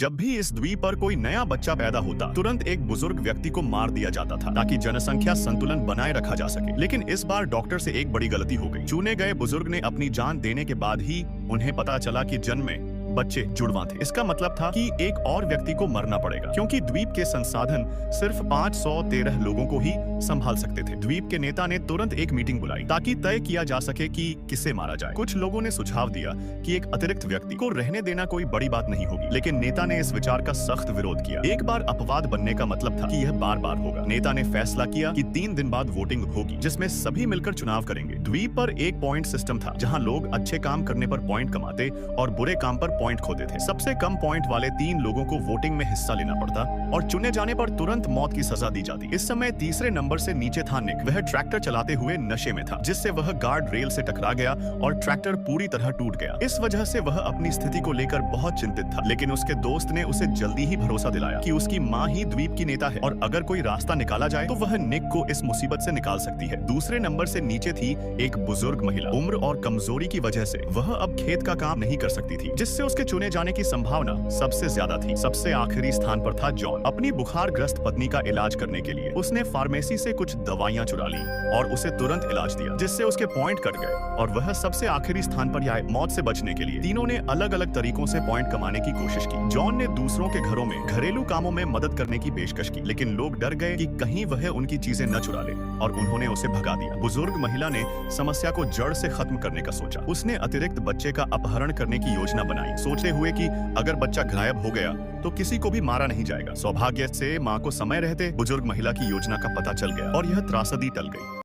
जब भी इस द्वीप पर कोई नया बच्चा पैदा होता, तुरंत एक बुजुर्ग व्यक्ति को मार दिया जाता था ताकि जनसंख्या संतुलन बनाए रखा जा सके। लेकिन इस बार डॉक्टर से एक बड़ी गलती हो गई। चुने गए बुजुर्ग ने अपनी जान देने के बाद ही उन्हें पता चला कि जन्म में बच्चे जुड़वा थे। इसका मतलब था कि एक और व्यक्ति को मरना पड़ेगा, क्योंकि द्वीप के संसाधन सिर्फ 513 लोगों को ही संभाल सकते थे। द्वीप के नेता ने तुरंत एक मीटिंग बुलाई ताकि तय किया जा सके कि किसे मारा जाए। कुछ लोगों ने सुझाव दिया कि एक अतिरिक्त व्यक्ति को रहने देना कोई बड़ी बात नहीं होगी, लेकिन नेता ने इस विचार का सख्त विरोध किया। एक बार अपवाद बनने का मतलब था कि यह बार-बार होगा। नेता ने फैसला किया कि 3 दिन बाद वोटिंग होगी, जिसमें सभी मिलकर चुनाव करेंगे। द्वीप पर एक पॉइंट सिस्टम था, जहाँ लोग अच्छे काम करने पर पॉइंट कमाते और बुरे काम पर पॉइंट खोते थे। सबसे कम पॉइंट वाले 3 लोगों को वोटिंग में हिस्सा लेना पड़ता और चुने जाने पर तुरंत मौत की सजा दी जाती। इस समय तीसरे नंबर से नीचे था निक। वह ट्रैक्टर चलाते हुए नशे में था, जिससे वह गार्ड रेल से टकरा गया और ट्रैक्टर पूरी तरह टूट गया। इस वजह से वह अपनी स्थिति को लेकर बहुत चिंतित था, लेकिन उसके दोस्त ने उसे जल्दी ही भरोसा दिलाया कि उसकी माँ ही द्वीप की नेता है और अगर कोई रास्ता निकाला जाए तो वह निक को इस मुसीबत से निकाल सकती है। दूसरे नंबर से नीचे थी एक बुजुर्ग महिला। उम्र और कमजोरी की वजह से वह अब खेत का काम नहीं कर सकती थी, जिससे उसके चुने जाने की संभावना सबसे ज्यादा थी। सबसे आखिरी स्थान पर था जॉन। अपनी बुखारग्रस्त पत्नी का इलाज करने के लिए उसने फार्मेसी से कुछ दवाइयां चुरा ली और उसे तुरंत इलाज दिया, जिससे उसके पॉइंट कट गए और वह सबसे आखिरी स्थान पर आए। मौत से बचने के लिए तीनों ने अलग अलग तरीकों से पॉइंट कमाने की कोशिश की। जॉन ने दूसरों के घरों में घरेलू कामों में मदद करने की पेशकश की, लेकिन लोग डर गए कि कहीं वह उनकी चीजें न चुरा ले और उन्होंने उसे भगा दिया। बुजुर्ग महिला ने समस्या को जड़ से खत्म करने का सोचा। उसने अतिरिक्त बच्चे का अपहरण करने की योजना बनाई, सोचते हुए कि अगर बच्चा गायब हो गया तो किसी को भी मारा नहीं जाएगा। सौभाग्य से माँ को समय रहते बुजुर्ग महिला की योजना का पता चल गया और यह त्रासदी टल गई।